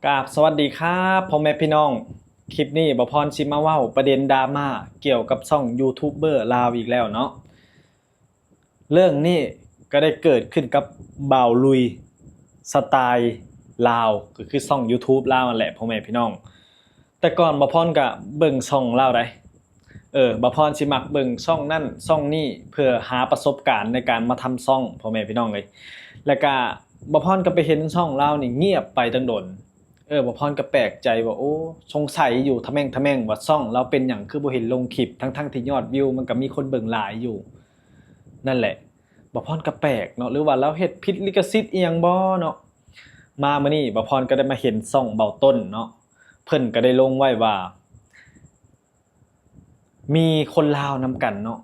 กราบสวัสดีครับพ่อแม่พี่น้องคลิปนี้บ่พรสิมาเว้าประเด็นดราม่าเกี่ยวกับช่องยูทูบเบอร์ลาวอีกแล้วเนาะเรื่องนี้ก็ได้เกิดขึ้นกับบ่าวลุยสไตล์ลาวก็คือช่อง YouTube ลาวนั่นแหละพ่อแม่พี่น้องแต่ก่อนบ่พรก็เบิ่งช่องลาวได้บ่พรสิมักเบิ่งช่องนั่นช่องนี้เพื่อหาประสบการณ์ในการมาทำช่องพ่อแม่พี่น้องเลยแล้วก็บ่พรก็ไปเห็นช่องลาวนี่เงียบไปตั้งโดน บ่พรก็แปลกใจว่าโอ้สงสัยอยู่ทะแม่งว่าซ่องเราเป็นหยังคือบ่เห็นลงคลิปทั้งที่ยอดวิวมันก็มีคนเบิ่งหลายอยู่นั่นแหละบ่พรก็แปลกเนาะหรือว่าเราเฮ็ดผิดลิขสิทธิ์อีหยังบ่เนาะมามื้อนี้บ่พรก็ได้มาเห็นซ่องเบาต้นเนาะเพิ่นก็ได้ลงไว้ว่ามีคนลาวนำกันเนาะ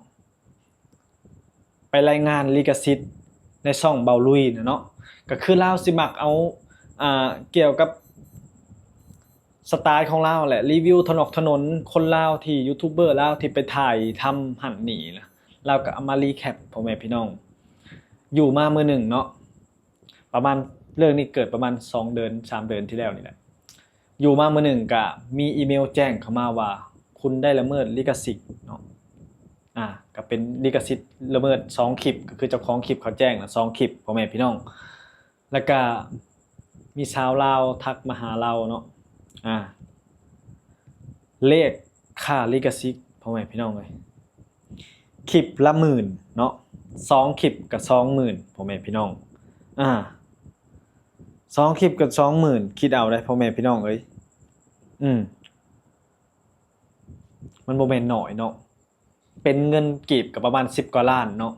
ไปรายงานลิขสิทธิ์ในช่องเบาลุยเนาะก็คือลาวสิมักเอาเกี่ยวกับ สไตล์ของเราแหละรีวิวถนนคนลาวที่ยูทูบเบอร์ลาวที่ไปถ่ายทำหันหนีนะเราก็เอามารีแคปพ่อแม่พี่น้องอยู่มามือหนึ่งเนาะประมาณเรื่องนี้เกิดประมาณ2 เดือน3 เดือนที่แล้วนี่แหละอยู่มามือหนึ่งก็มีอีเมลแจ้งเข้ามาว่าคุณได้ละเมิดลิขสิทธิ์เนาะก็เป็นลิขสิทธิ์ละเมิด2 คลิปก็คือเจ้าของคลิปเขาแจ้งนะ2 คลิปพ่อแม่พี่น้องแล้วก็มีชาวลาวทักมาหาเราเนาะเลขค่าลิขสิทธิ์พ่อแม่พี่น้องเลยคลิปละ10,000เนาะ2 คลิปกับ20,000พ่อแม่พี่น้อง2 คลิปกับ20,000คิดเอาได้พ่อแม่พี่น้องเอ้ยมันบ่แม่นน้อยเนาะเป็นเงินกีบกับประมาณ10 กว่าล้านเนาะ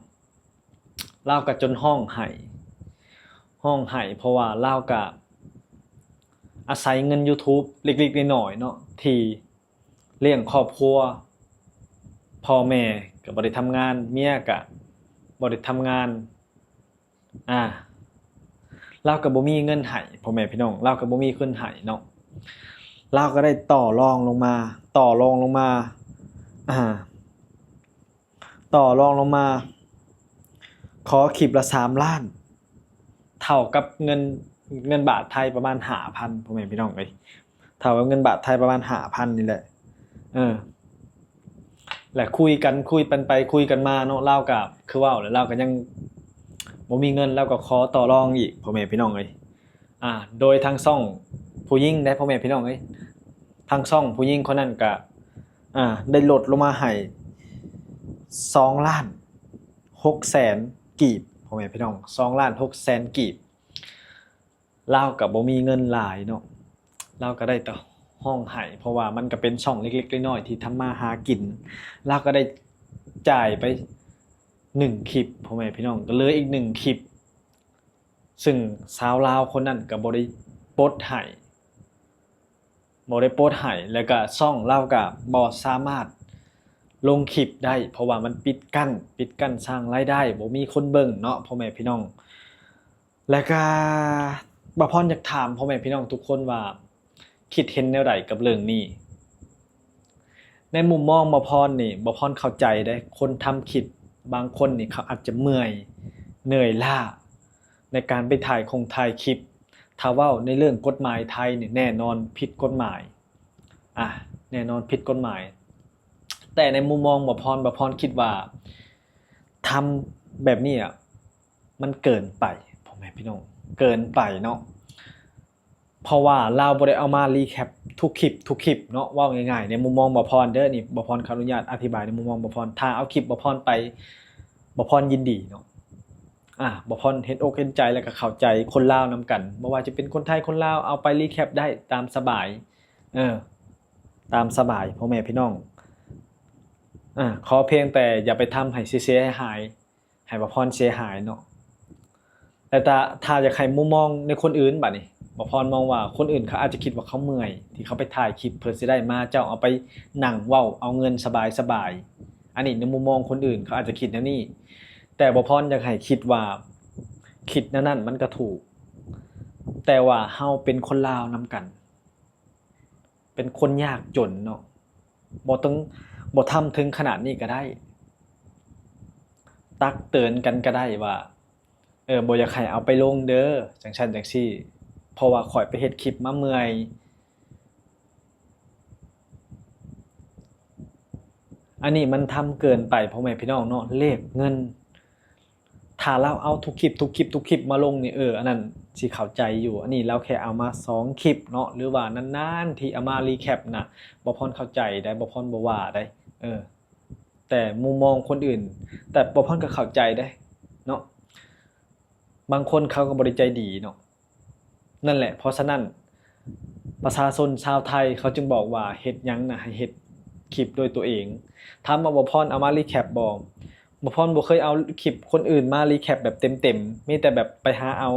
ลาวก็จนห้องไห้เพราะว่าลาวก็อาศัยเงิน YouTube เล็กๆน้อยๆเนาะที่เลี้ยงครอบครัวพ่อแม่ก็บ่ได้ทำงานเมียก็บ่ได้ทำงานเราก็บ่มีเงินให้พ่อแม่พี่น้องเราก็บ่มีเงินให้เนาะเราก็ได้ต่อรองลงมาต่อรองลงมาขอคลิปละ3 ล้านเท่ากับเงินบาทไทยประมาณ 5,000 พ่อแม่พี่น้องเอ้ยเท่ากับเงินบาทไทยประมาณ 5,000 นี่แหละแหละคุยกันไปคุยกันมาเนาะเราก็คือเว้าแล้วเราก็ยังบ่มีเงินเราก็ขอต่อรองอีกพ่อแม่พี่น้องเอ้ยโดยทางช่องผู้หญิงได้พ่อแม่พี่น้องเอ้ยทางช่องผู้หญิงคนนั้นก็ได้ลดลงมาให้2,600,000 กีบพ่อแม่พี่น้อง2,600,000 กีบเราก็บ่มีเงินหลายเนาะเราก็ได้ต่อห้องไห้เพราะว่ามันก็เป็นช่องเล็กๆน้อยๆที่ทำมาหากินเราก็ได้จ่ายไป1 คลิปพ่อแม่พี่น้องก็เหลืออีก1 คลิปซึ่งสาวลาวคนนั้นก็บ่ได้โพสต์ให้แล้วก็ช่องเราก็บ่สามารถลงคลิปได้เพราะว่ามันปิดกั้นสร้างรายได้บ่มีคนเบิ่งเนาะพ่อแม่พี่น้องแล้วก็บ่พรอยากถามพ่อแม่พี่น้องทุกคนว่าคิดเห็นแนวใดกับเรื่องนี้ในมุมมองบ่พรนี่บ่พรเข้าใจได้คนทำคลิปบางคนนี่เขาอาจจะเมื่อยเหนื่อยล้าในการไปถ่ายคลิปถ้าเว้าในเรื่องกฎหมายไทยนี่แน่นอนผิดกฎหมายแน่นอนผิดกฎหมายแต่ในมุมมองบ่พรคิดว่าทำแบบนี้มันเกินไปพ่อแม่พี่น้องเกินไปเนาะเพราะว่าเราบ่ได้เอามารีแคปทุกคลิปเนาะว่าง่ายๆในมุมมองบ่พรเด้อนี่บ่พรขออนุญาตอธิบายในมุมมองบ่พรถ้าเอาคลิปบ่พรไปบ่พรยินดีเนาะบ่พรเห็นอกเห็นใจแล้วก็เข้าใจคนลาวนำกันบ่ว่าจะเป็นคนไทยคนลาวเอาไปรีแคปได้ตามสบายตามสบายพ่อแม่พี่น้องขอเพียงแต่อย่าไปทำให้เสียหายให้บ่พรเสียหายเนาะแต่ถ้าอยากให้มุมมองในคนอื่นบัดนี้บ่พรมองว่าคนอื่นเขาอาจจะคิดว่าเขาเมื่อยที่เขาไปถ่ายคลิปเพื่อสิได้มาเจ้าเอาไปนั่งเว้าเอาเงินสบายๆอันนี้ในมุมมองคนอื่นเขาอาจจะคิดแนวนี้แต่บ่พรอยากให้คิดว่าคิดแนวนั้นมันก็ถูกแต่ว่าเฮาเป็นคนลาวนำกันเป็นคนยากจนเนาะบ่ทำถึงขนาดนี้ก็ได้ตักเตือนกันก็ได้ว่าบ่อยากให้เอาไปลงเด้อจังซั่นจังซี่ เพราะว่าข่อยไปเฮ็ดคลิปมาเมื่อยอันนี้มันทำเกินไปพ่อแม่พี่น้องเนาะเลขเงินถ้าเราเอาทุกคลิปมาลงนี่อันนั้นสิเข้าใจอยู่อันนี้เราแค่เอามา2คลิปเนาะหรือว่านานๆที่เอามารีแคปน่ะบ่พรเข้าใจได้บ่พรบ่ว่าได้แต่มุมมองคนอื่นแต่บ่พรก็เข้าใจได้เนาะบางคนเขาก็บ่ได้ใจดีเนาะนั่นแหละเพราะฉะนั้นประชาชนชาวไทยเขาจึงบอกว่าเฮ็ดหยังน่ะให้เฮ็ดคลิปด้วยตัวเองถามว่าบ่พรเอามารีแคปบ่พรบ่เคยเอาคลิปคนอื่นมารีแคปแบบเต็มๆมีแต่แบบไปหาเอา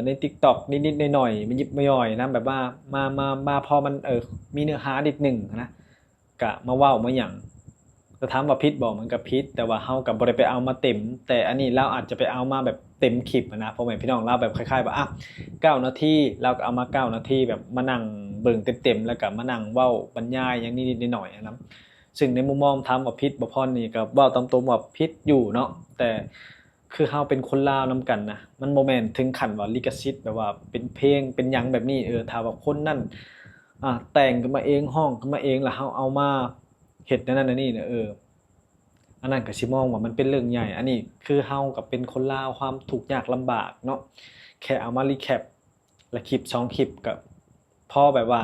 ใน TikTok นิดๆหน่อยๆมายิบมาย่อยนะแบบว่ามาพอมันมีเนื้อหานิดหนึ่งนะก็มาเว้ามาหยังแต่ถามว่าผิดบ่มันก็ผิดแต่ว่าเฮาก็บ่ได้ไปเอามาเต็มแต่อันนี้เราอาจจะไปเอามาแบบเต็มคลิปนะพ่อแม่พี่น้องเราแบบคล้ายๆว่า9นาทีเราก็เอามา9นาทีแบบมานั่งเบิ่งเต็มๆแล้วก็มานั่งเว้าบรรยายหยังนิดๆหน่อยๆนะซึ่งในมุมมองถามว่าผิดบ่พรนี่ก็เว้าตามตรงว่าผิดอยู่เนาะแต่คือเฮาเป็นคนลาวนํกันนะมันบ่แม่นถึงขั้นว่าลิขสิทธิ์แบบว่าเป็นเพลงเป็นหยังแบบนี้ถ้าว่าคนนั้นแต่งขึ้นมาเองร้องขึ้นมาเองแล้วเฮาเอามาเฮ็ดนั่นนี่เนี่ยอันนั้นก็สิมองว่ามันเป็นเรื่องใหญ่อันนี้คือเฮาก็เป็นคนลาวความทุกข์ยากลำบากเนาะแค่เอามารีแคปและคลิป2คลิปก็พอแบบว่า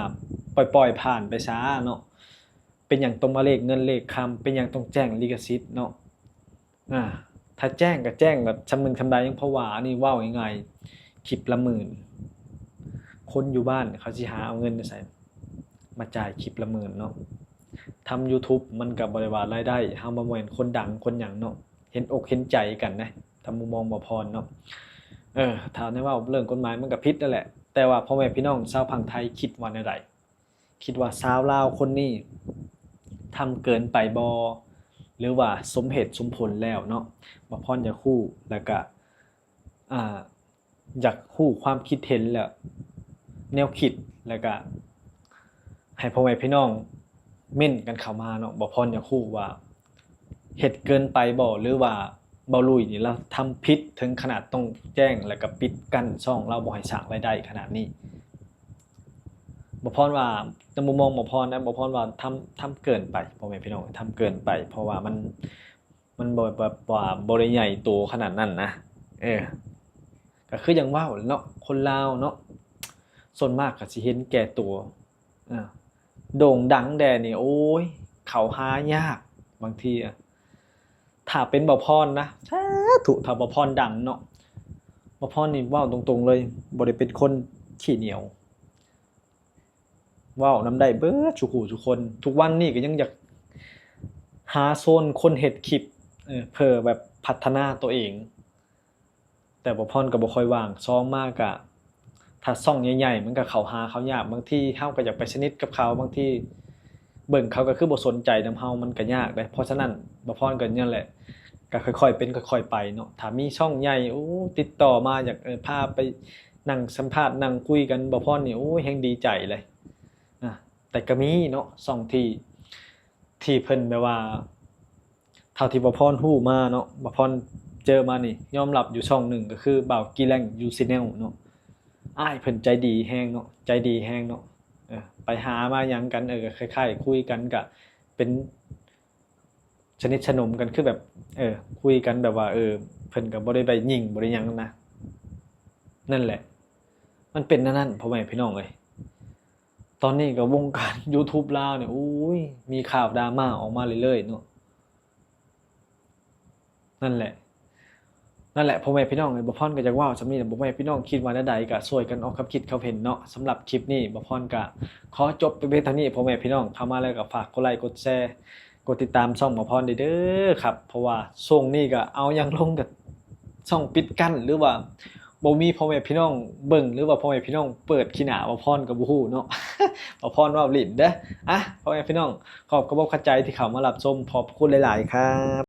ปล่อยๆผ่านไปซะเนาะเป็นหยังต้องมาเลขเงินเลขคำเป็นหยังต้องแจ้งลิขสิทธิ์เนาะถ้าแจ้งก็แจ้งแบบชำนึงชำใดยังเพราะว่าอันนี้เว้าง่ายๆคลิปละหมื่นคนอยู่บ้านเขาสิหาเอาเงินไสมาจ่ายคลิปละหมื่นเนาะทำ YouTube มันก็บ่ได้ว่ารายได้เฮาบ่แม่นคนดังคนหยังเนาะเห็นอกเห็นใจกันนะถ้ามุมมองบ่พรเนาะถ้าในว่าเรื่องกฎหมายมันก็ผิดนั่นแหละแต่ว่าพ่อแม่พี่น้องชาวพังไทยคิดว่าแนวใดคิดว่าชาวลาวคนนี้ทำเกินไปบ่หรือว่าสมเหตุสมผลแล้วเนาะบ่พรอยากฮู้แล้วก็อยากฮู้ความคิดเห็นแล้วแนวคิดแล้วก็ให้พ่อแม่พี่น้องเม่นกันเข้ามาเนาะบ่พรอยากฮู้ว่าเฮ็ดเกินไปบ่หรือว่าเบาลุยนี่เราทำผิดถึงขนาดต้องแจ้งแล้วก็ปิดกั้นช่องเราบ่ให้สร้างรายได้ขนาดนี้บ่พรว่าในมุมมองบ่พรนะบ่พรว่าทำเกินไปพ่อแม่พี่น้องทำเกินไปเพราะว่ามันบ่แบบว่าบ่ได้ใหญ่โตขนาดนั้นนะก็คืออย่างว่าเนาะคนลาวเนาะส่วนมากก็สิเห็นแก่ตัวโด่งดังแดนี่โอ้ยเขาหายากบางทีถ้าเป็นบ่พรนะสาธุถ้าบ่พรดังเนาะบ่พรนี่เว้าตรงๆเลยบ่ได้เป็นคนขี้เหนียวเว้านำได้เบิดทุกผู้ทุกคนทุกวันนี้ก็ยังอยากหาโซนคนเฮ็ดคลิปเพื่อแบบพัฒนาตัวเองแต่บ่พรก็บ่ค่อยว่าง2มากก็ถ้าช่องใหญ่ๆมันก็เข้าหาเขายากบางทีเฮาก็อยากไปสนิทกับเขาบางทีเบิ่งเขาก็คือบ่สนใจนำเฮามันก็ยากเด้เพราะฉะนั้นบ่พรก็นั่นแหละก็ค่อยๆเป็นค่อยๆไปเนาะถ้ามีช่องใหญ่โอ้ติดต่อมาอยากพาไปนั่งสัมภาษณ์นั่งคุยกันบ่พรนี่โอ้แฮงดีใจเลยแต่ก็มีเนาะช่องที่เพิ่นแบบว่าเท่าที่บ่พรฮู้มาเนาะบ่พรเจอมานี่ยอมรับอยู่ช่องหนึ่งก็คือบ่าวกีแรงยูซิแนลเนาะอ้ายเพิ่นใจดีแฮงเนาะใจดีแฮงเนาะไปหามาหยังกันก็คล้ายๆคุยกันก็เป็นสนิทสนมกันคือแบบคุยกันแบบว่าเพิ่นก็บ่ได้ไปหยิ่งบ่ได้หยังนะนั่นแหละมันเป็นนั่นพ่อแม่พี่น้องเอ้ยตอนนี้ก็วงการ YouTube ลาวเนี่ยโอ้ยมีข่าวดราม่าออกมาเรื่อยๆเนาะนั่นแหละพ่อแม่พี่น้องบ่พรก็อยากเว้าซำนี้บ่แม่พี่น้องคิดว่าแนวใดก็ช่วยกันออกความคิดความเห็นเนาะสำหรับคลิปนี้บ่พรก็ขอจบไปเพียงเท่านี้พ่อแม่พี่น้องเข้ามาแล้วก็ฝากกดไลค์กดแชร์กดติดตามช่องบ่พรเด้อครับเพราะว่าช่วงนี้ก็เอาหยังลงก็ช่องปิดกั้นหรือว่าบ่มีพ่อแม่พี่น้องเบิ่งหรือว่าพ่อแม่พี่น้องเปิดขี้หน้าบ่พรก็บ่ฮู้เนาะ บ่พรเว้าลิ้นเด้อพ่อแม่พี่น้องขอบคุณเข้าใจที่เข้ามารับชมขอบคุณหลายๆครับ